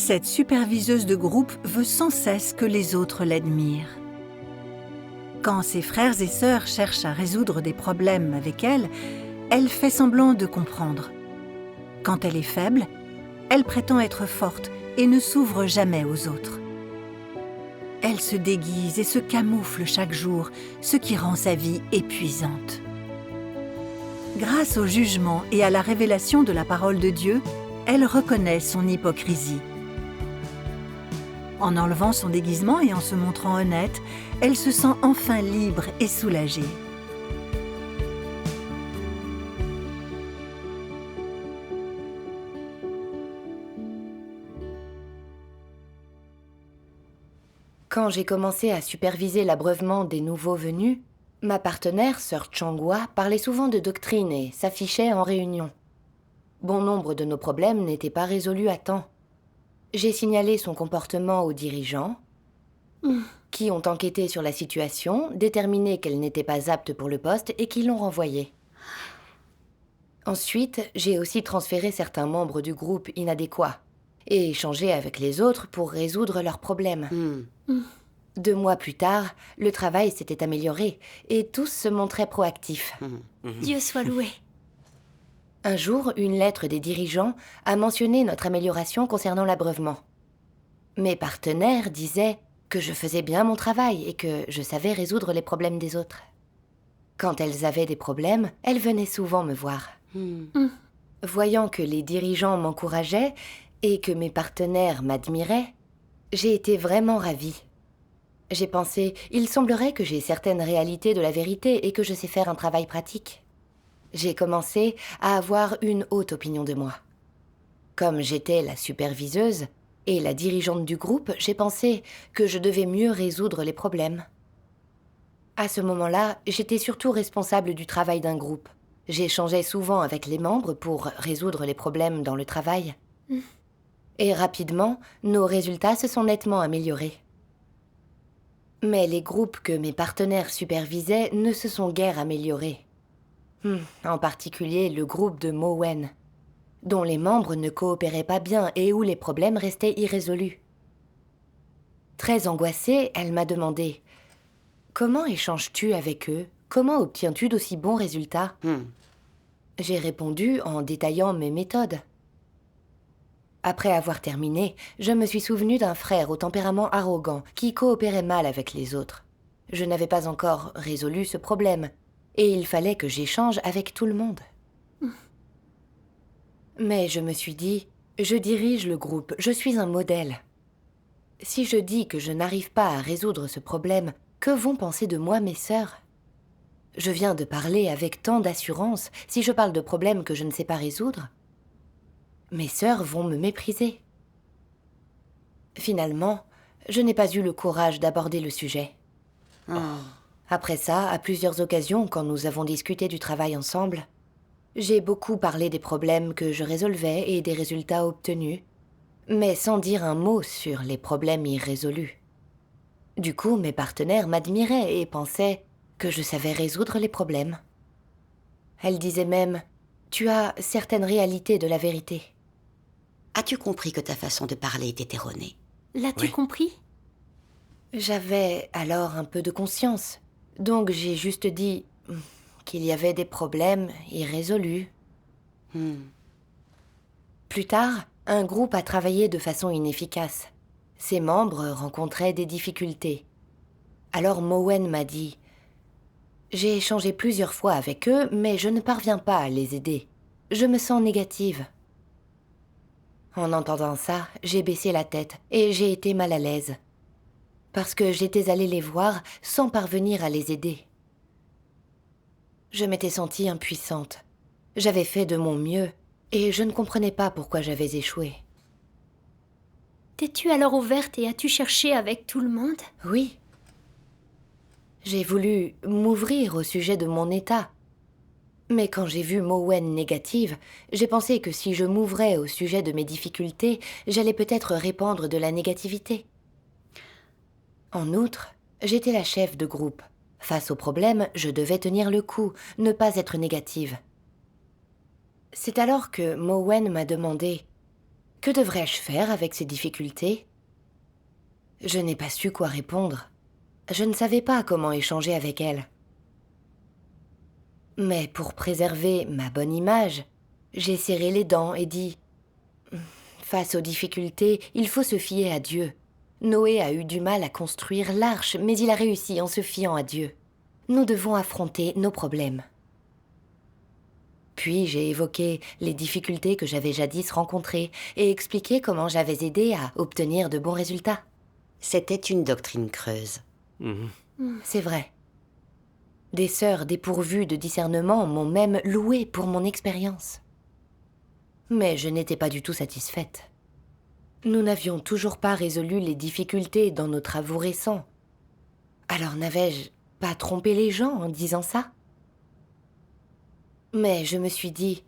Cette superviseuse de groupe veut sans cesse que les autres l'admirent. Quand ses frères et sœurs cherchent à résoudre des problèmes avec elle, elle fait semblant de comprendre. Quand elle est faible, elle prétend être forte et ne s'ouvre jamais aux autres. Elle se déguise et se camoufle chaque jour, ce qui rend sa vie épuisante. Grâce au jugement et à la révélation de la parole de Dieu, elle reconnaît son hypocrisie. En enlevant son déguisement et en se montrant honnête, elle se sent enfin libre et soulagée. Quand j'ai commencé à superviser l'abreuvement des nouveaux venus, ma partenaire, sœur Changhua, parlait souvent de doctrine et s'affichait en réunion. Bon nombre de nos problèmes n'étaient pas résolus à temps. J'ai signalé son comportement aux dirigeants, qui ont enquêté sur la situation, déterminé qu'elle n'était pas apte pour le poste et qui l'ont renvoyée. Ensuite, j'ai aussi transféré certains membres du groupe inadéquats et échangé avec les autres pour résoudre leurs problèmes. 2 mois plus tard, le travail s'était amélioré et tous se montraient proactifs. Dieu soit loué. Un jour, une lettre des dirigeants a mentionné notre amélioration concernant l'abreuvement. Mes partenaires disaient que je faisais bien mon travail et que je savais résoudre les problèmes des autres. Quand elles avaient des problèmes, elles venaient souvent me voir. Voyant que les dirigeants m'encourageaient et que mes partenaires m'admiraient, j'ai été vraiment ravie. J'ai pensé, il semblerait que j'ai certaines réalités de la vérité et que je sais faire un travail pratique. J'ai commencé à avoir une haute opinion de moi. Comme j'étais la superviseuse et la dirigeante du groupe, j'ai pensé que je devais mieux résoudre les problèmes. À ce moment-là, j'étais surtout responsable du travail d'un groupe. J'échangeais souvent avec les membres pour résoudre les problèmes dans le travail. Et rapidement, nos résultats se sont nettement améliorés. Mais les groupes que mes partenaires supervisaient ne se sont guère améliorés. En particulier le groupe de Mowen, dont les membres ne coopéraient pas bien et où les problèmes restaient irrésolus. Très angoissée, elle m'a demandé « Comment échanges-tu avec eux? Comment obtiens-tu d'aussi bons résultats ?» J'ai répondu en détaillant mes méthodes. Après avoir terminé, je me suis souvenue d'un frère au tempérament arrogant qui coopérait mal avec les autres. Je n'avais pas encore résolu ce problème, et il fallait que j'échange avec tout le monde. Mais je me suis dit, je dirige le groupe, je suis un modèle. Si je dis que je n'arrive pas à résoudre ce problème, que vont penser de moi mes sœurs? Je viens de parler avec tant d'assurance, si je parle de problèmes que je ne sais pas résoudre, mes sœurs vont me mépriser. Finalement, je n'ai pas eu le courage d'aborder le sujet. Après ça, à plusieurs occasions, quand nous avons discuté du travail ensemble, j'ai beaucoup parlé des problèmes que je résolvais et des résultats obtenus, mais sans dire un mot sur les problèmes irrésolus. Du coup, mes partenaires m'admiraient et pensaient que je savais résoudre les problèmes. Elles disaient même « Tu as certaines réalités de la vérité ». As-tu compris que ta façon de parler était erronée? L'as-tu compris? J'avais alors un peu de conscience, donc j'ai juste dit qu'il y avait des problèmes irrésolus. Plus tard, un groupe a travaillé de façon inefficace. Ses membres rencontraient des difficultés. Alors Mowen m'a dit « J'ai échangé plusieurs fois avec eux, mais je ne parviens pas à les aider. Je me sens négative. » En entendant ça, j'ai baissé la tête et j'ai été mal à l'aise. Parce que j'étais allée les voir sans parvenir à les aider. Je m'étais sentie impuissante. J'avais fait de mon mieux et je ne comprenais pas pourquoi j'avais échoué. T'es-tu alors ouverte et as-tu cherché avec tout le monde? Oui. J'ai voulu m'ouvrir au sujet de mon état. Mais quand j'ai vu Mowen négative, j'ai pensé que si je m'ouvrais au sujet de mes difficultés, j'allais peut-être répandre de la négativité. En outre, j'étais la chef de groupe. Face aux problèmes, je devais tenir le coup, ne pas être négative. C'est alors que Mowen m'a demandé Que devrais-je faire avec ces difficultés? Je n'ai pas su quoi répondre. Je ne savais pas comment échanger avec elle. Mais pour préserver ma bonne image, j'ai serré les dents et dit « Face aux difficultés, il faut se fier à Dieu. Noé a eu du mal à construire l'arche, mais il a réussi en se fiant à Dieu. Nous devons affronter nos problèmes. » Puis j'ai évoqué les difficultés que j'avais jadis rencontrées et expliqué comment j'avais aidé à obtenir de bons résultats. C'était une doctrine creuse. C'est vrai. Des sœurs dépourvues de discernement m'ont même louée pour mon expérience. Mais je n'étais pas du tout satisfaite. Nous n'avions toujours pas résolu les difficultés dans nos travaux récents. Alors n'avais-je pas trompé les gens en disant ça? Mais je me suis dit,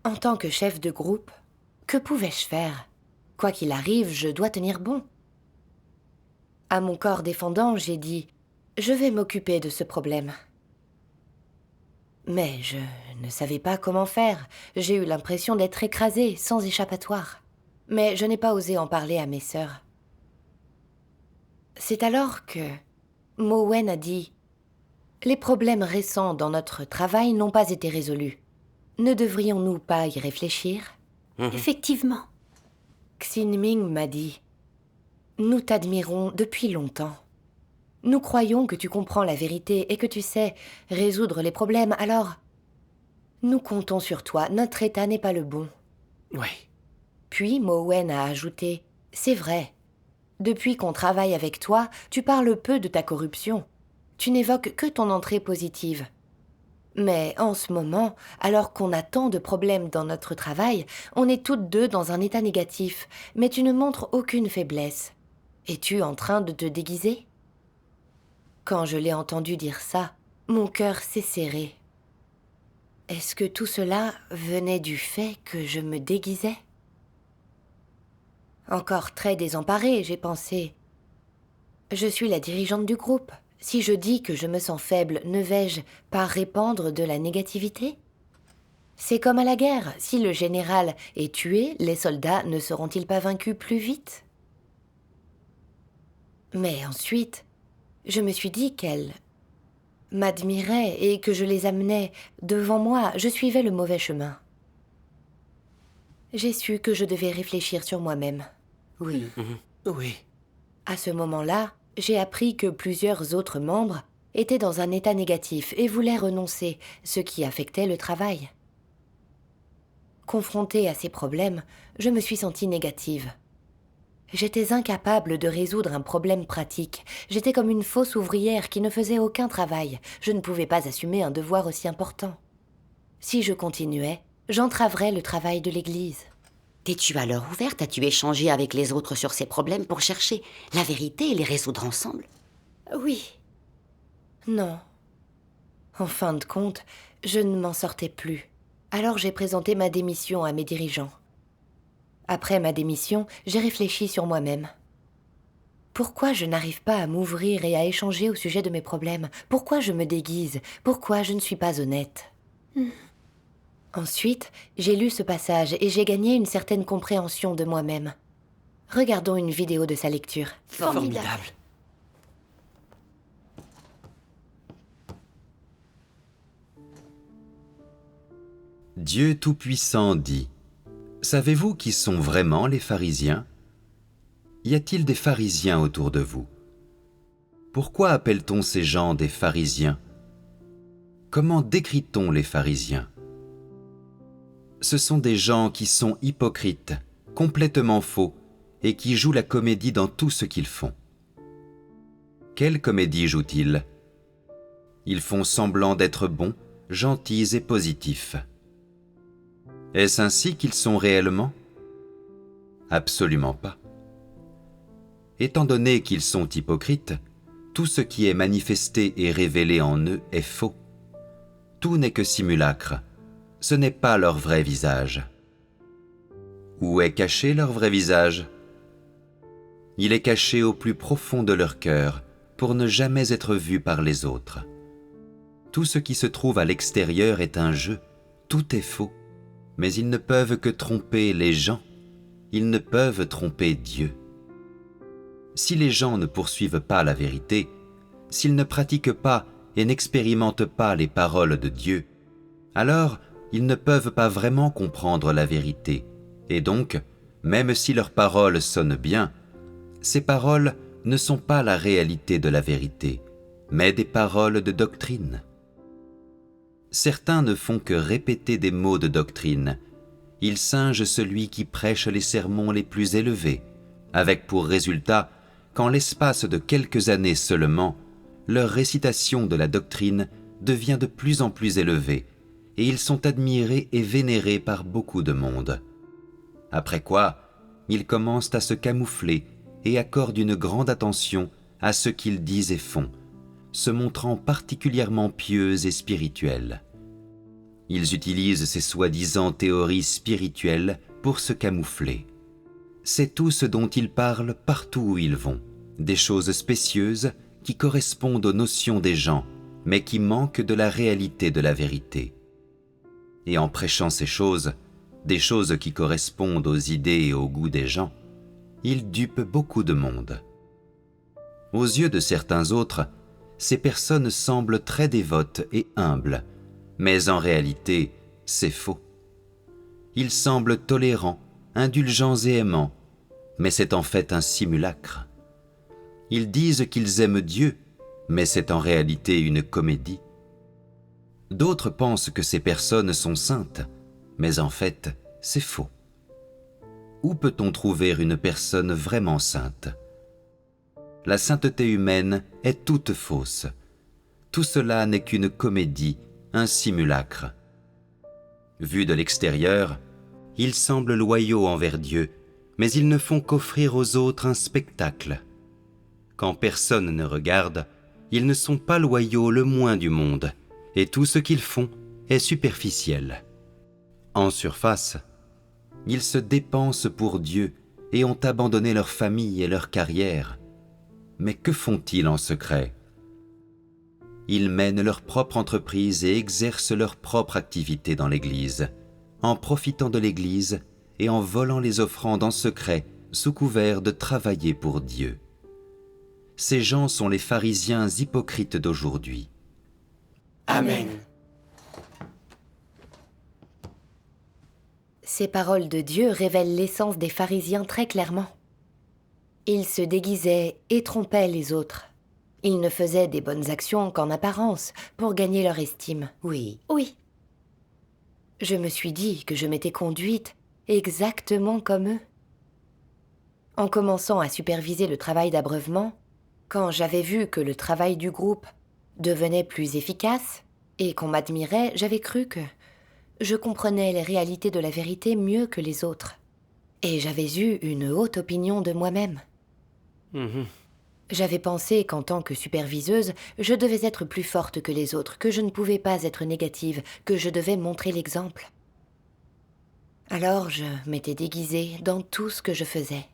en tant que chef de groupe, que pouvais-je faire? Quoi qu'il arrive, je dois tenir bon. À mon corps défendant, j'ai dit, je vais m'occuper de ce problème. Mais je ne savais pas comment faire. J'ai eu l'impression d'être écrasée, sans échappatoire. Mais je n'ai pas osé en parler à mes sœurs. C'est alors que Mowen a dit « Les problèmes récents dans notre travail n'ont pas été résolus. Ne devrions-nous pas y réfléchir ?» Effectivement. Xin-Ming m'a dit « Nous t'admirons depuis longtemps. Nous croyons que tu comprends la vérité et que tu sais résoudre les problèmes, alors nous comptons sur toi, notre état n'est pas le bon. » Oui. Puis Mowen a ajouté « C'est vrai. Depuis qu'on travaille avec toi, tu parles peu de ta corruption. Tu n'évoques que ton entrée positive. Mais en ce moment, alors qu'on a tant de problèmes dans notre travail, on est toutes deux dans un état négatif, mais tu ne montres aucune faiblesse. Es-tu en train de te déguiser ?» Quand je l'ai entendu dire ça, mon cœur s'est serré. Est-ce que tout cela venait du fait que je me déguisais? Encore très désemparée, j'ai pensé. Je suis la dirigeante du groupe. Si je dis que je me sens faible, ne vais-je pas répandre de la négativité? C'est comme à la guerre. Si le général est tué, les soldats ne seront-ils pas vaincus plus vite? Mais ensuite, je me suis dit qu'elle m'admirait et que je les amenais devant moi. Je suivais le mauvais chemin. J'ai su que je devais réfléchir sur moi-même. Oui. Oui. À ce moment-là, j'ai appris que plusieurs autres membres étaient dans un état négatif et voulaient renoncer, ce qui affectait le travail. Confrontée à ces problèmes, je me suis sentie négative. J'étais incapable de résoudre un problème pratique. J'étais comme une fausse ouvrière qui ne faisait aucun travail. Je ne pouvais pas assumer un devoir aussi important. Si je continuais, j'entraverais le travail de l'Église. T'es-tu alors ouverte? As-tu échangé avec les autres sur ces problèmes pour chercher la vérité et les résoudre ensemble? Oui. Non. En fin de compte, je ne m'en sortais plus. Alors j'ai présenté ma démission à mes dirigeants. Après ma démission, j'ai réfléchi sur moi-même. Pourquoi je n'arrive pas à m'ouvrir et à échanger au sujet de mes problèmes? Pourquoi je me déguise? Pourquoi je ne suis pas honnête? Ensuite, j'ai lu ce passage et j'ai gagné une certaine compréhension de moi-même. Regardons une vidéo de sa lecture. Formidable. Dieu Tout-Puissant dit: Savez-vous qui sont vraiment les pharisiens? Y a-t-il des pharisiens autour de vous? Pourquoi appelle-t-on ces gens des pharisiens? Comment décrit-on les pharisiens? Ce sont des gens qui sont hypocrites, complètement faux, et qui jouent la comédie dans tout ce qu'ils font. Quelle comédie jouent-ils? Ils font semblant d'être bons, gentils et positifs. Est-ce ainsi qu'ils sont réellement? Absolument pas. Étant donné qu'ils sont hypocrites, tout ce qui est manifesté et révélé en eux est faux. Tout n'est que simulacre. Ce n'est pas leur vrai visage. Où est caché leur vrai visage? Il est caché au plus profond de leur cœur, pour ne jamais être vu par les autres. Tout ce qui se trouve à l'extérieur est un jeu, tout est faux, mais ils ne peuvent que tromper les gens. ils ne peuvent tromper Dieu. Si les gens ne poursuivent pas la vérité, s'ils ne pratiquent pas et n'expérimentent pas les paroles de Dieu, alors ils ne peuvent pas vraiment comprendre la vérité, et donc, même si leurs paroles sonnent bien, ces paroles ne sont pas la réalité de la vérité, mais des paroles de doctrine. Certains ne font que répéter des mots de doctrine. Ils singent celui qui prêche les sermons les plus élevés, avec pour résultat qu'en l'espace de quelques années seulement, leur récitation de la doctrine devient de plus en plus élevée, et ils sont admirés et vénérés par beaucoup de monde. Après quoi, ils commencent à se camoufler et accordent une grande attention à ce qu'ils disent et font, se montrant particulièrement pieux et spirituels. Ils utilisent ces soi-disant théories spirituelles pour se camoufler. C'est tout ce dont ils parlent partout où ils vont, des choses spécieuses qui correspondent aux notions des gens, mais qui manquent de la réalité de la vérité. Et en prêchant ces choses, des choses qui correspondent aux idées et au goût des gens, ils dupent beaucoup de monde. Aux yeux de certains autres, ces personnes semblent très dévotes et humbles, mais en réalité, c'est faux. Ils semblent tolérants, indulgents et aimants, mais c'est en fait un simulacre. Ils disent qu'ils aiment Dieu, mais c'est en réalité une comédie. D'autres pensent que ces personnes sont saintes, mais en fait, c'est faux. Où peut-on trouver une personne vraiment sainte ? La sainteté humaine est toute fausse. Tout cela n'est qu'une comédie, un simulacre. Vus de l'extérieur, ils semblent loyaux envers Dieu, mais ils ne font qu'offrir aux autres un spectacle. Quand personne ne regarde, ils ne sont pas loyaux le moins du monde, et tout ce qu'ils font est superficiel. En surface, ils se dépensent pour Dieu et ont abandonné leur famille et leur carrière. Mais que font-ils en secret ? Ils mènent leur propre entreprise et exercent leur propre activité dans l'Église, en profitant de l'Église et en volant les offrandes en secret sous couvert de travailler pour Dieu. Ces gens sont les pharisiens hypocrites d'aujourd'hui. Amen. Ces paroles de Dieu révèlent l'essence des pharisiens très clairement. Ils se déguisaient et trompaient les autres. Ils ne faisaient des bonnes actions qu'en apparence, pour gagner leur estime. Oui, Oui. Je me suis dit que je m'étais conduite exactement comme eux. En commençant à superviser le travail d'abreuvement, quand j'avais vu que le travail du groupe devenait plus efficace et qu'on m'admirait, j'avais cru que je comprenais les réalités de la vérité mieux que les autres. Et j'avais eu une haute opinion de moi-même. J'avais pensé qu'en tant que superviseuse, je devais être plus forte que les autres, que je ne pouvais pas être négative, que je devais montrer l'exemple. Alors je m'étais déguisée dans tout ce que je faisais.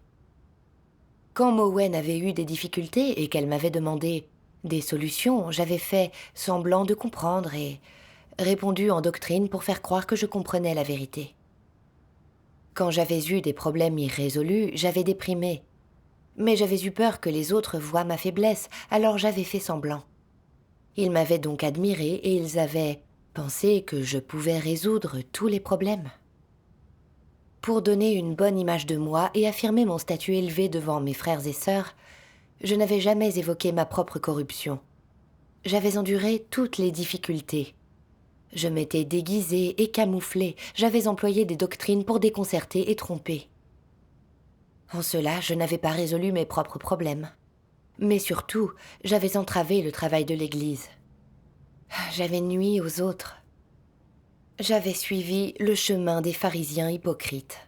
Quand Mowen avait eu des difficultés et qu'elle m'avait demandé des solutions, j'avais fait semblant de comprendre et répondu en doctrine pour faire croire que je comprenais la vérité. Quand j'avais eu des problèmes irrésolus, j'avais déprimé. Mais j'avais eu peur que les autres voient ma faiblesse, alors j'avais fait semblant. Ils m'avaient donc admirée et ils avaient pensé que je pouvais résoudre tous les problèmes. Pour donner une bonne image de moi et affirmer mon statut élevé devant mes frères et sœurs, je n'avais jamais évoqué ma propre corruption. J'avais enduré toutes les difficultés. Je m'étais déguisée et camouflée, j'avais employé des doctrines pour déconcerter et tromper. En cela, je n'avais pas résolu mes propres problèmes. Mais surtout, j'avais entravé le travail de l'Église. J'avais nui aux autres. J'avais suivi le chemin des pharisiens hypocrites.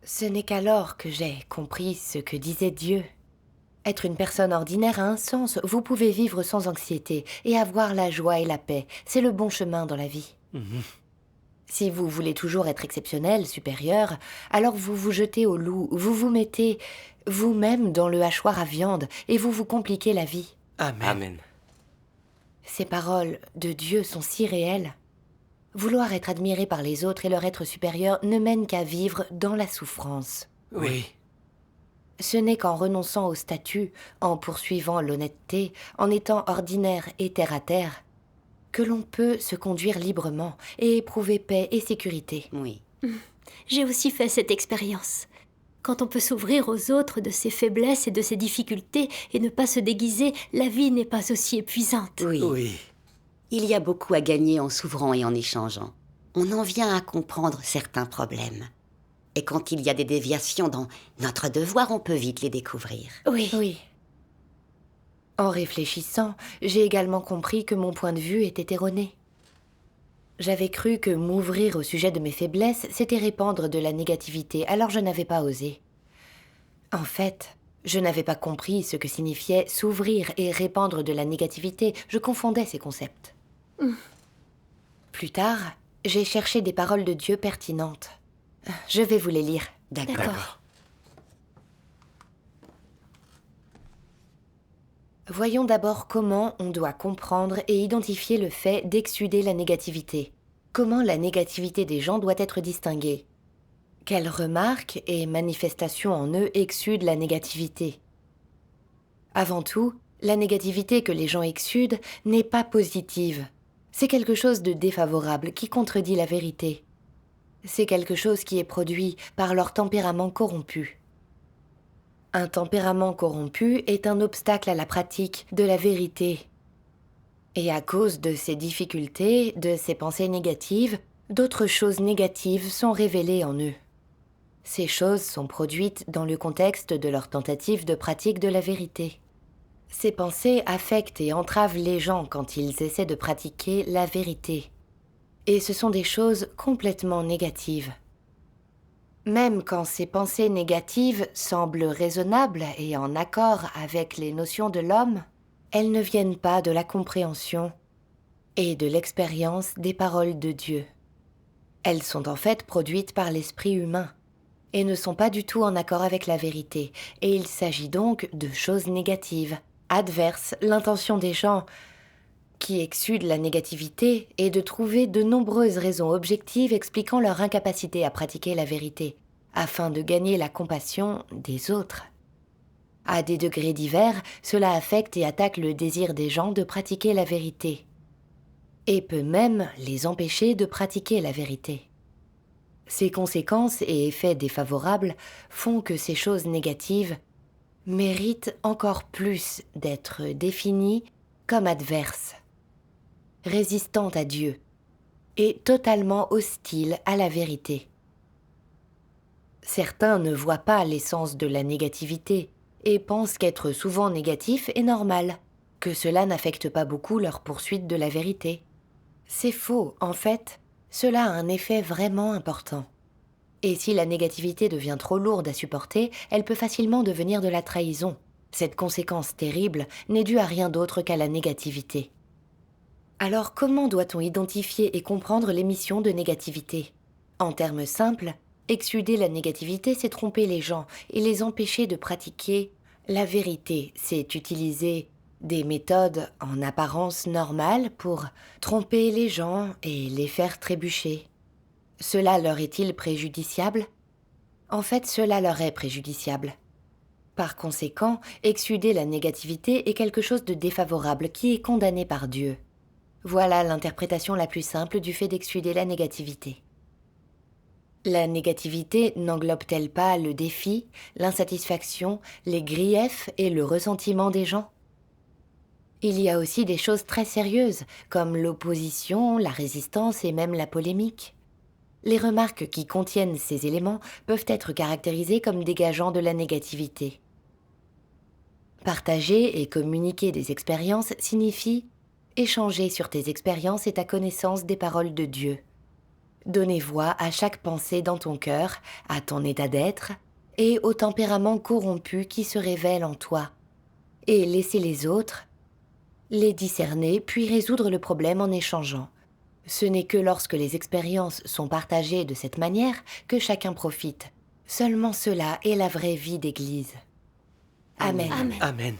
Ce n'est qu'alors que j'ai compris ce que disait Dieu. Être une personne ordinaire a un sens. Vous pouvez vivre sans anxiété et avoir la joie et la paix. C'est le bon chemin dans la vie. Si vous voulez toujours être exceptionnel, supérieur, alors vous vous jetez au loup, vous vous mettez vous-même dans le hachoir à viande et vous vous compliquez la vie. Amen. Ces paroles de Dieu sont si réelles. Vouloir être admiré par les autres et leur être supérieur ne mène qu'à vivre dans la souffrance. Oui. Ce n'est qu'en renonçant au statut, en poursuivant l'honnêteté, en étant ordinaire et terre à terre, que l'on peut se conduire librement et éprouver paix et sécurité. Oui. J'ai aussi fait cette expérience. Quand on peut s'ouvrir aux autres de ses faiblesses et de ses difficultés et ne pas se déguiser, la vie n'est pas aussi épuisante. Oui. Oui. Il y a beaucoup à gagner en s'ouvrant et en échangeant. On en vient à comprendre certains problèmes. Et quand il y a des déviations dans notre devoir, on peut vite les découvrir. Oui. En réfléchissant, j'ai également compris que mon point de vue était erroné. J'avais cru que m'ouvrir au sujet de mes faiblesses, c'était répandre de la négativité, alors je n'avais pas osé. En fait, je n'avais pas compris ce que signifiait s'ouvrir et répandre de la négativité. Je confondais ces concepts. Plus tard, j'ai cherché des paroles de Dieu pertinentes. Je vais vous les lire. D'accord. Voyons d'abord comment on doit comprendre et identifier le fait d'exsuder la négativité. Comment la négativité des gens doit être distinguée. Quelles remarques et manifestations en eux exsudent la négativité. Avant tout, la négativité que les gens exsudent n'est pas positive. C'est quelque chose de défavorable qui contredit la vérité. C'est quelque chose qui est produit par leur tempérament corrompu. Un tempérament corrompu est un obstacle à la pratique de la vérité. Et à cause de ces difficultés, de ces pensées négatives, d'autres choses négatives sont révélées en eux. Ces choses sont produites dans le contexte de leur tentative de pratique de la vérité. Ces pensées affectent et entravent les gens quand ils essaient de pratiquer la vérité. Et ce sont des choses complètement négatives. Même quand ces pensées négatives semblent raisonnables et en accord avec les notions de l'homme, elles ne viennent pas de la compréhension et de l'expérience des paroles de Dieu. Elles sont en fait produites par l'esprit humain et ne sont pas du tout en accord avec la vérité, et il s'agit donc de choses négatives, adverses. L'intention des gens qui exsudent la négativité est de trouver de nombreuses raisons objectives expliquant leur incapacité à pratiquer la vérité, afin de gagner la compassion des autres. À des degrés divers, cela affecte et attaque le désir des gens de pratiquer la vérité, et peut même les empêcher de pratiquer la vérité. Ces conséquences et effets défavorables font que ces choses négatives méritent encore plus d'être définies comme adverses, résistantes à Dieu et totalement hostiles à la vérité. Certains ne voient pas l'essence de la négativité et pensent qu'être souvent négatif est normal, que cela n'affecte pas beaucoup leur poursuite de la vérité. C'est faux, en fait, cela a un effet vraiment important. Et si la négativité devient trop lourde à supporter, elle peut facilement devenir de la trahison. Cette conséquence terrible n'est due à rien d'autre qu'à la négativité. Alors comment doit-on identifier et comprendre l'émission de négativité? En termes simples, exsuder la négativité, c'est tromper les gens et les empêcher de pratiquer la vérité. C'est utiliser des méthodes en apparence normales pour tromper les gens et les faire trébucher. Cela leur est-il préjudiciable? En fait, cela leur est préjudiciable. Par conséquent, exsuder la négativité est quelque chose de défavorable qui est condamné par Dieu. Voilà l'interprétation la plus simple du fait d'exsuder la négativité. La négativité n'englobe-t-elle pas le défi, l'insatisfaction, les griefs et le ressentiment des gens? Il y a aussi des choses très sérieuses, comme l'opposition, la résistance et même la polémique. Les remarques qui contiennent ces éléments peuvent être caractérisées comme dégageant de la négativité. Partager et communiquer des expériences signifie échanger sur tes expériences et ta connaissance des paroles de Dieu. Donner voix à chaque pensée dans ton cœur, à ton état d'être et au tempérament corrompu qui se révèle en toi, et laisser les autres les discerner puis résoudre le problème en échangeant. Ce n'est que lorsque les expériences sont partagées de cette manière que chacun profite. Seulement cela est la vraie vie d'Église. Amen. Amen. Amen.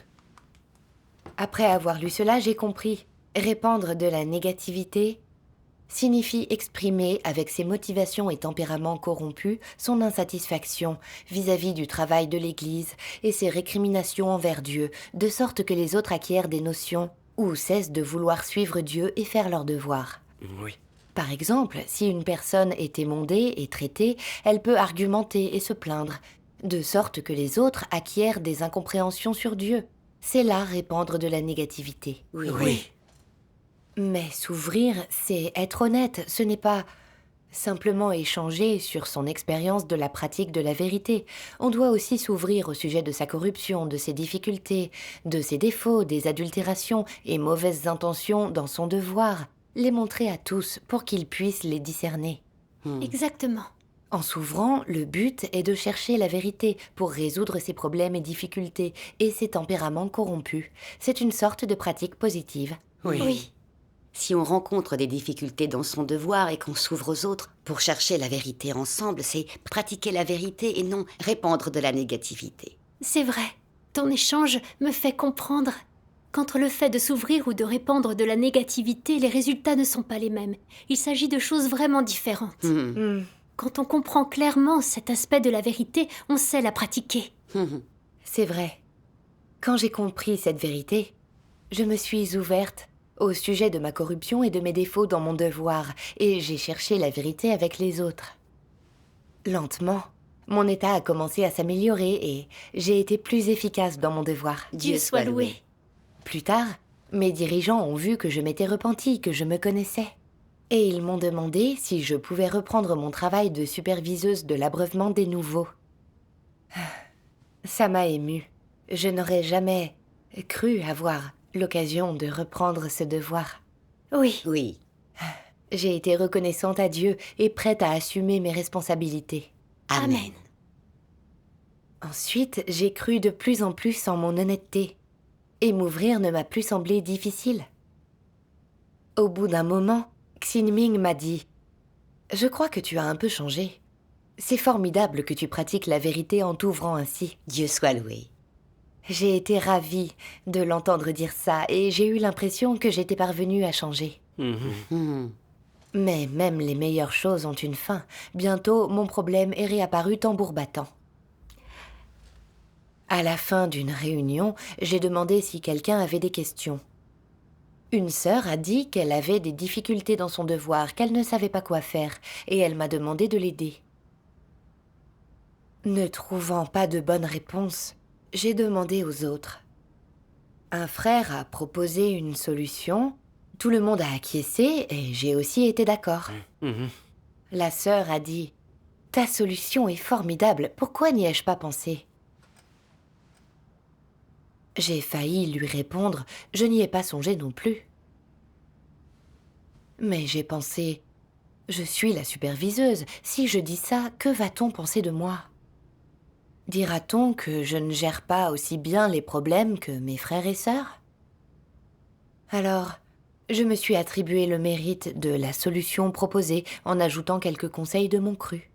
Après avoir lu cela, j'ai compris. Répandre de la négativité, signifie exprimer avec ses motivations et tempéraments corrompus son insatisfaction vis-à-vis du travail de l'Église et ses récriminations envers Dieu, de sorte que les autres acquièrent des notions ou cessent de vouloir suivre Dieu et faire leur devoir. Oui. Par exemple, si une personne est émondée et traitée, elle peut argumenter et se plaindre, de sorte que les autres acquièrent des incompréhensions sur Dieu. C'est là répandre de la négativité. Oui. Mais s'ouvrir, c'est être honnête, ce n'est pas simplement échanger sur son expérience de la pratique de la vérité. On doit aussi s'ouvrir au sujet de sa corruption, de ses difficultés, de ses défauts, des adultérations et mauvaises intentions dans son devoir, les montrer à tous pour qu'ils puissent les discerner. Exactement. En s'ouvrant, le but est de chercher la vérité pour résoudre ses problèmes et difficultés et ses tempéraments corrompus. C'est une sorte de pratique positive. Oui. Si on rencontre des difficultés dans son devoir et qu'on s'ouvre aux autres pour chercher la vérité ensemble, c'est pratiquer la vérité et non répandre de la négativité. C'est vrai. Ton échange me fait comprendre qu'entre le fait de s'ouvrir ou de répandre de la négativité, les résultats ne sont pas les mêmes. Il s'agit de choses vraiment différentes. Quand on comprend clairement cet aspect de la vérité, on sait la pratiquer. C'est vrai. Quand j'ai compris cette vérité, je me suis ouverte au sujet de ma corruption et de mes défauts dans mon devoir, et j'ai cherché la vérité avec les autres. Lentement, mon état a commencé à s'améliorer et j'ai été plus efficace dans mon devoir. Dieu soit loué. Plus tard, mes dirigeants ont vu que je m'étais repentie, que je me connaissais. Et ils m'ont demandé si je pouvais reprendre mon travail de superviseuse de l'abreuvement des nouveaux. Ça m'a émue. Je n'aurais jamais cru avoir l'occasion de reprendre ce devoir. Oui. Oui. J'ai été reconnaissante à Dieu et prête à assumer mes responsabilités. Amen. Ensuite, j'ai cru de plus en plus en mon honnêteté. Et m'ouvrir ne m'a plus semblé difficile. Au bout d'un moment, Xin-Ming m'a dit « Je crois que tu as un peu changé. C'est formidable que tu pratiques la vérité en t'ouvrant ainsi. » Dieu soit loué. J'ai été ravie de l'entendre dire ça et j'ai eu l'impression que j'étais parvenue à changer. Mais même les meilleures choses ont une fin. Bientôt, mon problème est réapparu tambour battant. À la fin d'une réunion, j'ai demandé si quelqu'un avait des questions. Une sœur a dit qu'elle avait des difficultés dans son devoir, qu'elle ne savait pas quoi faire, et elle m'a demandé de l'aider. Ne trouvant pas de bonne réponse, j'ai demandé aux autres. Un frère a proposé une solution, tout le monde a acquiescé et j'ai aussi été d'accord. La sœur a dit « Ta solution est formidable, pourquoi n'y ai-je pas pensé ?» J'ai failli lui répondre « Je n'y ai pas songé non plus. » Mais j'ai pensé « Je suis la superviseuse, si je dis ça, que va-t-on penser de moi ?» Dira-t-on que je ne gère pas aussi bien les problèmes que mes frères et sœurs? Alors, je me suis attribué le mérite de la solution proposée en ajoutant quelques conseils de mon cru.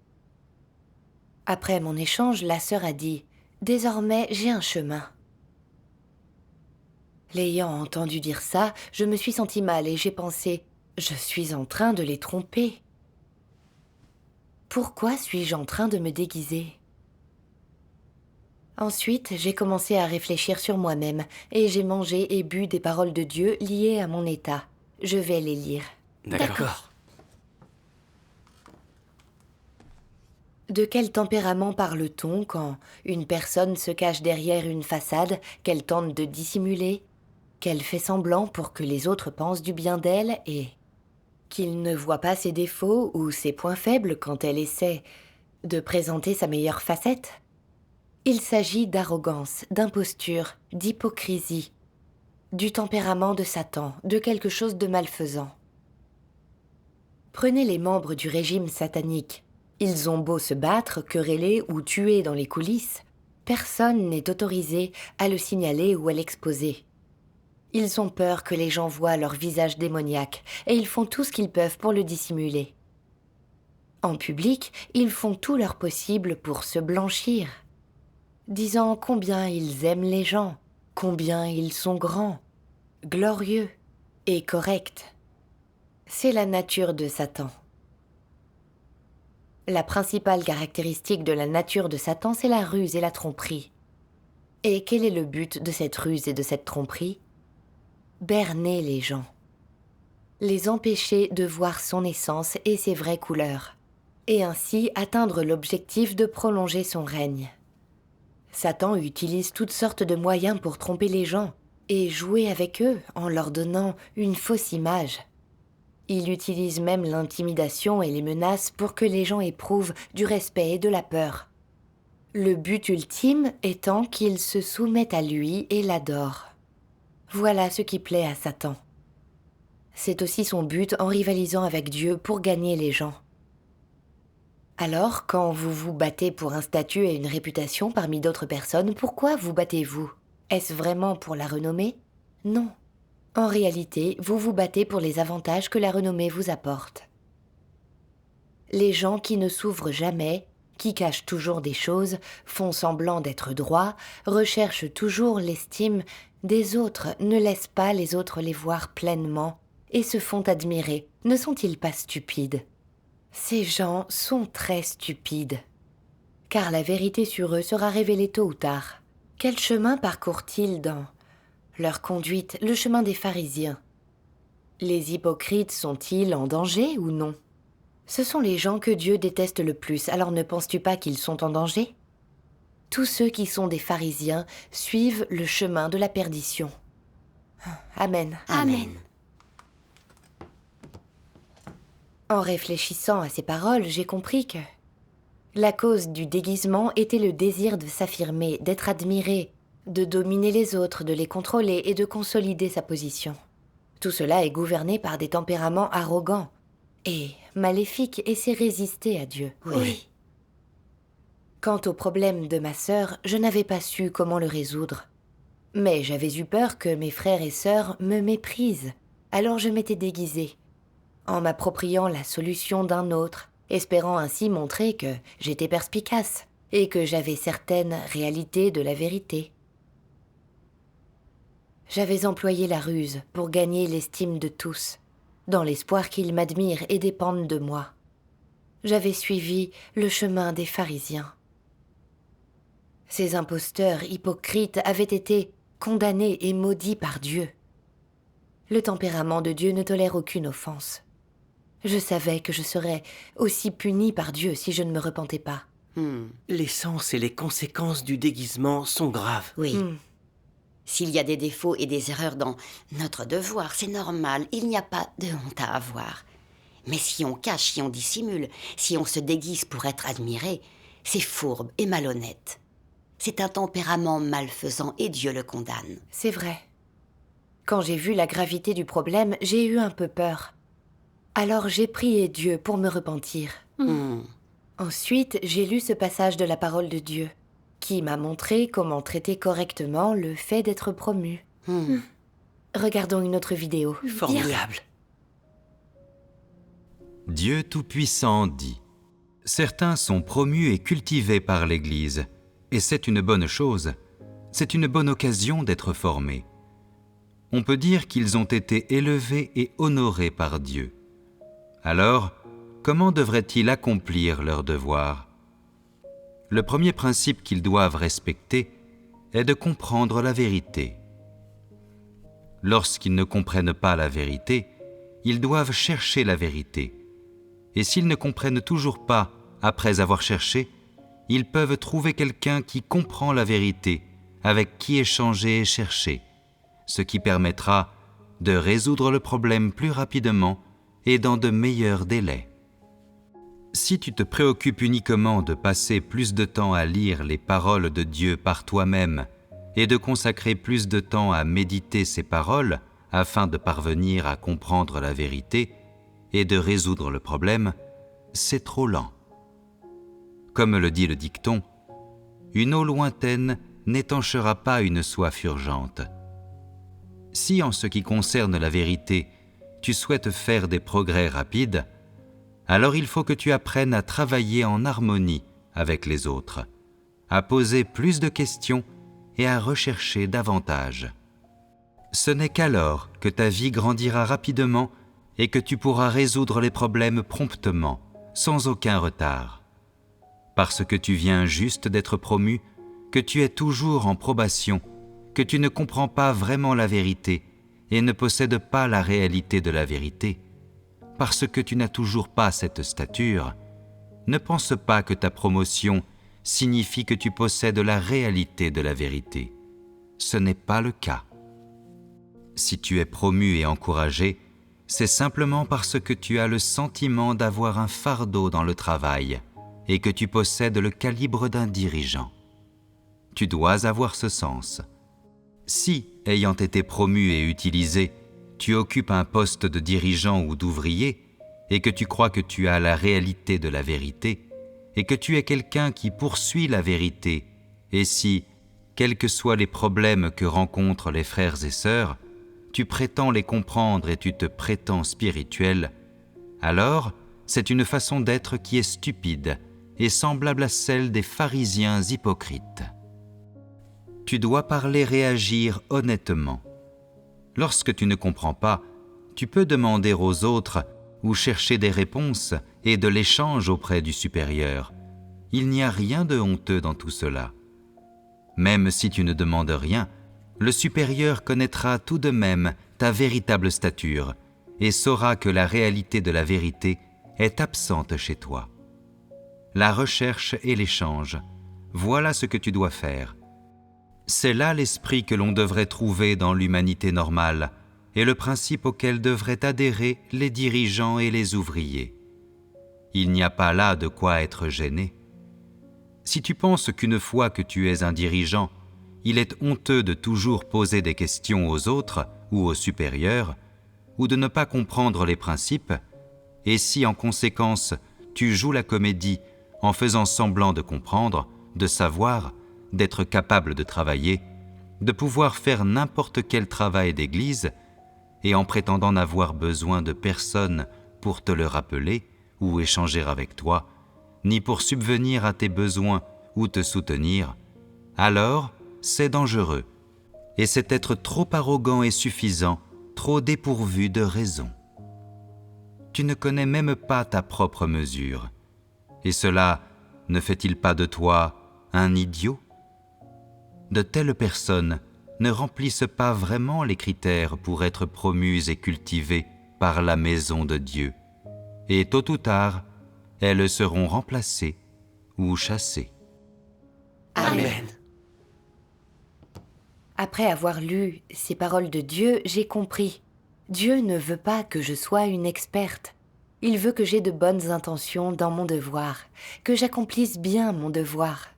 Après mon échange, la sœur a dit « Désormais, j'ai un chemin. » L'ayant entendu dire ça, je me suis sentie mal et j'ai pensé « Je suis en train de les tromper. Pourquoi suis-je en train de me déguiser ?» Ensuite, j'ai commencé à réfléchir sur moi-même et j'ai mangé et bu des paroles de Dieu liées à mon état. Je vais les lire. D'accord. De quel tempérament parle-t-on quand une personne se cache derrière une façade qu'elle tente de dissimuler, qu'elle fait semblant pour que les autres pensent du bien d'elle et qu'ils ne voient pas ses défauts ou ses points faibles quand elle essaie de présenter sa meilleure facette? Il s'agit d'arrogance, d'imposture, d'hypocrisie, du tempérament de Satan, de quelque chose de malfaisant. Prenez les membres du régime satanique. Ils ont beau se battre, quereller ou tuer dans les coulisses, personne n'est autorisé à le signaler ou à l'exposer. Ils ont peur que les gens voient leur visage démoniaque et ils font tout ce qu'ils peuvent pour le dissimuler. En public, ils font tout leur possible pour se blanchir, disant combien ils aiment les gens, combien ils sont grands, glorieux et corrects. C'est la nature de Satan. La principale caractéristique de la nature de Satan, c'est la ruse et la tromperie. Et quel est le but de cette ruse et de cette tromperie? Berner les gens. Les empêcher de voir son essence et ses vraies couleurs, et ainsi atteindre l'objectif de prolonger son règne. Satan utilise toutes sortes de moyens pour tromper les gens et jouer avec eux en leur donnant une fausse image. Il utilise même l'intimidation et les menaces pour que les gens éprouvent du respect et de la peur. Le but ultime étant qu'ils se soumettent à lui et l'adorent. Voilà ce qui plaît à Satan. C'est aussi son but en rivalisant avec Dieu pour gagner les gens. Alors, quand vous vous battez pour un statut et une réputation parmi d'autres personnes, pourquoi vous battez-vous? Est-ce vraiment pour la renommée? Non. En réalité, vous vous battez pour les avantages que la renommée vous apporte. Les gens qui ne s'ouvrent jamais, qui cachent toujours des choses, font semblant d'être droits, recherchent toujours l'estime des autres, ne laissent pas les autres les voir pleinement et se font admirer. Ne sont-ils pas stupides? Ces gens sont très stupides, car la vérité sur eux sera révélée tôt ou tard. Quel chemin parcourent-ils dans leur conduite, le chemin des pharisiens? Les hypocrites sont-ils en danger ou non? Ce sont les gens que Dieu déteste le plus, alors ne penses-tu pas qu'ils sont en danger? Tous ceux qui sont des pharisiens suivent le chemin de la perdition. Amen. Amen. En réfléchissant à ces paroles, j'ai compris que la cause du déguisement était le désir de s'affirmer, d'être admiré, de dominer les autres, de les contrôler et de consolider sa position. Tout cela est gouverné par des tempéraments arrogants et maléfiques et c'est résister à Dieu. Oui. Quant au problème de ma sœur, je n'avais pas su comment le résoudre. Mais j'avais eu peur que mes frères et sœurs me méprisent, alors je m'étais déguisée, en m'appropriant la solution d'un autre, espérant ainsi montrer que j'étais perspicace et que j'avais certaines réalités de la vérité. J'avais employé la ruse pour gagner l'estime de tous, dans l'espoir qu'ils m'admirent et dépendent de moi. J'avais suivi le chemin des pharisiens. Ces imposteurs hypocrites avaient été condamnés et maudits par Dieu. Le tempérament de Dieu ne tolère aucune offense. Je savais que je serais aussi punie par Dieu si je ne me repentais pas. L'essence et les conséquences du déguisement sont graves. Oui. S'il y a des défauts et des erreurs dans notre devoir, c'est normal, il n'y a pas de honte à avoir. Mais si on cache, si on dissimule, si on se déguise pour être admiré, c'est fourbe et malhonnête. C'est un tempérament malfaisant et Dieu le condamne. C'est vrai. Quand j'ai vu la gravité du problème, j'ai eu un peu peur. Alors j'ai prié Dieu pour me repentir. Ensuite, j'ai lu ce passage de la parole de Dieu, qui m'a montré comment traiter correctement le fait d'être promu. Regardons une autre vidéo. Formidable. Dieu Tout-Puissant dit : certains sont promus et cultivés par l'Église, et c'est une bonne chose, c'est une bonne occasion d'être formés. On peut dire qu'ils ont été élevés et honorés par Dieu. Alors, comment devraient-ils accomplir leur devoir ? Le premier principe qu'ils doivent respecter est de comprendre la vérité. Lorsqu'ils ne comprennent pas la vérité, ils doivent chercher la vérité. Et s'ils ne comprennent toujours pas après avoir cherché, ils peuvent trouver quelqu'un qui comprend la vérité, avec qui échanger et chercher, ce qui permettra de résoudre le problème plus rapidement et dans de meilleurs délais. Si tu te préoccupes uniquement de passer plus de temps à lire les paroles de Dieu par toi-même et de consacrer plus de temps à méditer ces paroles afin de parvenir à comprendre la vérité et de résoudre le problème, c'est trop lent. Comme le dit le dicton, une eau lointaine n'étanchera pas une soif urgente. Si en ce qui concerne la vérité, tu souhaites faire des progrès rapides, alors il faut que tu apprennes à travailler en harmonie avec les autres, à poser plus de questions et à rechercher davantage. Ce n'est qu'alors que ta vie grandira rapidement et que tu pourras résoudre les problèmes promptement, sans aucun retard. Parce que tu viens juste d'être promu, que tu es toujours en probation, que tu ne comprends pas vraiment la vérité et ne possèdes pas la réalité de la vérité, parce que tu n'as toujours pas cette stature, ne pense pas que ta promotion signifie que tu possèdes la réalité de la vérité. Ce n'est pas le cas. Si tu es promu et encouragé, c'est simplement parce que tu as le sentiment d'avoir un fardeau dans le travail et que tu possèdes le calibre d'un dirigeant. Tu dois avoir ce sens. Si, ayant été promu et utilisé, tu occupes un poste de dirigeant ou d'ouvrier et que tu crois que tu as la réalité de la vérité et que tu es quelqu'un qui poursuit la vérité, et si, quels que soient les problèmes que rencontrent les frères et sœurs, tu prétends les comprendre et tu te prétends spirituel, alors c'est une façon d'être qui est stupide et semblable à celle des pharisiens hypocrites. Tu dois parler et réagir honnêtement. Lorsque tu ne comprends pas, tu peux demander aux autres ou chercher des réponses et de l'échange auprès du supérieur. Il n'y a rien de honteux dans tout cela. Même si tu ne demandes rien, le supérieur connaîtra tout de même ta véritable stature et saura que la réalité de la vérité est absente chez toi. La recherche et l'échange, voilà ce que tu dois faire. C'est là l'esprit que l'on devrait trouver dans l'humanité normale et le principe auquel devraient adhérer les dirigeants et les ouvriers. Il n'y a pas là de quoi être gêné. Si tu penses qu'une fois que tu es un dirigeant, il est honteux de toujours poser des questions aux autres ou aux supérieurs, ou de ne pas comprendre les principes, et si en conséquence tu joues la comédie en faisant semblant de comprendre, de savoir, d'être capable de travailler, de pouvoir faire n'importe quel travail d'église, et en prétendant n'avoir besoin de personne pour te le rappeler ou échanger avec toi, ni pour subvenir à tes besoins ou te soutenir, alors c'est dangereux, et c'est être trop arrogant et suffisant, trop dépourvu de raison. Tu ne connais même pas ta propre mesure, et cela ne fait-il pas de toi un idiot ? De telles personnes ne remplissent pas vraiment les critères pour être promues et cultivées par la maison de Dieu, et tôt ou tard, elles seront remplacées ou chassées. Amen. Après avoir lu ces paroles de Dieu, j'ai compris. Dieu ne veut pas que je sois une experte. Il veut que j'aie de bonnes intentions dans mon devoir, que j'accomplisse bien mon devoir.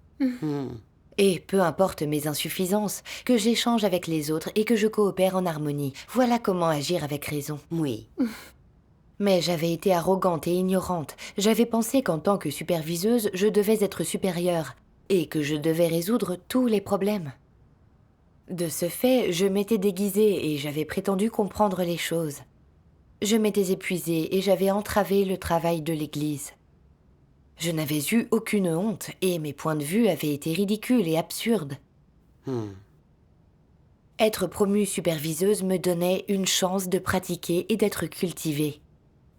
Et peu importe mes insuffisances, que j'échange avec les autres et que je coopère en harmonie. Voilà comment agir avec raison. Oui. Mais j'avais été arrogante et ignorante. J'avais pensé qu'en tant que superviseuse, je devais être supérieure et que je devais résoudre tous les problèmes. De ce fait, je m'étais déguisée et j'avais prétendu comprendre les choses. Je m'étais épuisée et j'avais entravé le travail de l'Église. Je n'avais eu aucune honte et mes points de vue avaient été ridicules et absurdes. Être promue superviseuse me donnait une chance de pratiquer et d'être cultivée.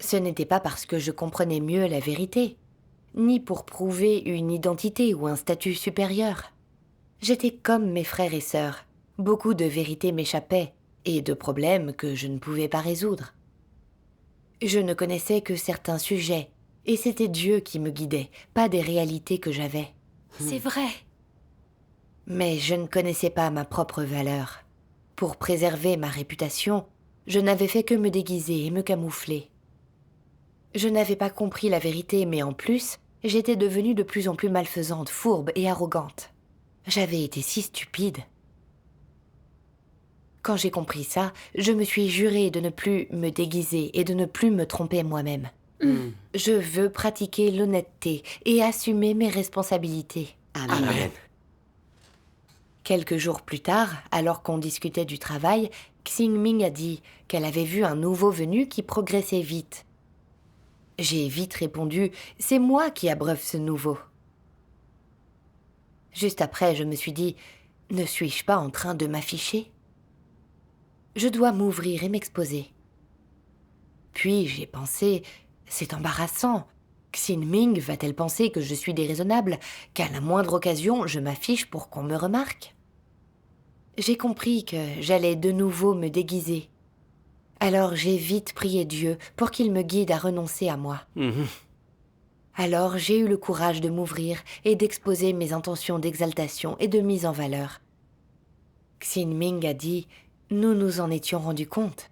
Ce n'était pas parce que je comprenais mieux la vérité, ni pour prouver une identité ou un statut supérieur. J'étais comme mes frères et sœurs. Beaucoup de vérités m'échappaient et de problèmes que je ne pouvais pas résoudre. Je ne connaissais que certains sujets, et c'était Dieu qui me guidait, pas des réalités que j'avais. C'est vrai. Mais je ne connaissais pas ma propre valeur. Pour préserver ma réputation, je n'avais fait que me déguiser et me camoufler. Je n'avais pas compris la vérité, mais en plus, j'étais devenue de plus en plus malfaisante, fourbe et arrogante. J'avais été si stupide. Quand j'ai compris ça, je me suis juré de ne plus me déguiser et de ne plus me tromper moi-même. Je veux pratiquer l'honnêteté et assumer mes responsabilités. Amen. Quelques jours plus tard, alors qu'on discutait du travail, Xingming a dit qu'elle avait vu un nouveau venu qui progressait vite. J'ai vite répondu « C'est moi qui abreuve ce nouveau ». Juste après, je me suis dit « Ne suis-je pas en train de m'afficher ?» Je dois m'ouvrir et m'exposer. Puis j'ai pensé, c'est embarrassant. Xin Ming va-t-elle penser que je suis déraisonnable, qu'à la moindre occasion, je m'affiche pour qu'on me remarque? J'ai compris que j'allais de nouveau me déguiser. Alors j'ai vite prié Dieu pour qu'il me guide à renoncer à moi. Alors j'ai eu le courage de m'ouvrir et d'exposer mes intentions d'exaltation et de mise en valeur. Xin Ming a dit « Nous nous en étions rendus compte.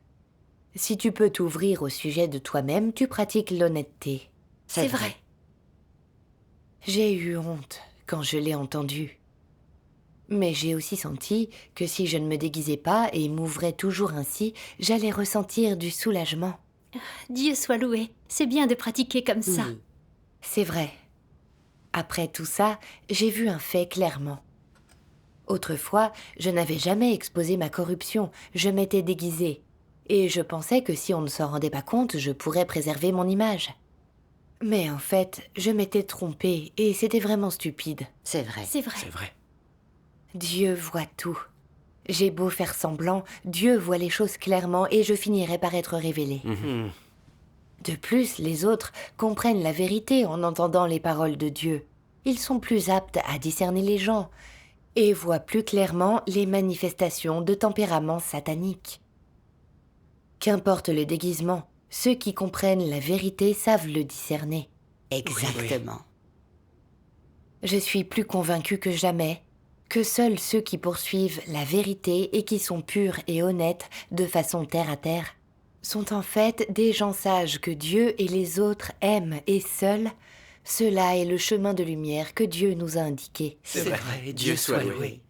Si tu peux t'ouvrir au sujet de toi-même, tu pratiques l'honnêteté. » C'est vrai. J'ai eu honte quand je l'ai entendu. Mais j'ai aussi senti que si je ne me déguisais pas et m'ouvrais toujours ainsi, j'allais ressentir du soulagement. Dieu soit loué. C'est bien de pratiquer comme ça. C'est vrai. Après tout ça, j'ai vu un fait clairement. Autrefois, je n'avais jamais exposé ma corruption, je m'étais déguisée. Et je pensais que si on ne s'en rendait pas compte, je pourrais préserver mon image. Mais en fait, je m'étais trompée et c'était vraiment stupide. C'est vrai. C'est vrai. C'est vrai. Dieu voit tout. J'ai beau faire semblant, Dieu voit les choses clairement et je finirai par être révélée. De plus, les autres comprennent la vérité en entendant les paroles de Dieu. Ils sont plus aptes à discerner les gens et voient plus clairement les manifestations de tempérament satanique. Qu'importe le déguisement, ceux qui comprennent la vérité savent le discerner. Exactement. Je suis plus convaincue que jamais que seuls ceux qui poursuivent la vérité et qui sont purs et honnêtes de façon terre à terre sont en fait des gens sages que Dieu et les autres aiment et seuls, cela est le chemin de lumière que Dieu nous a indiqué. C'est vrai. Dieu soit loué.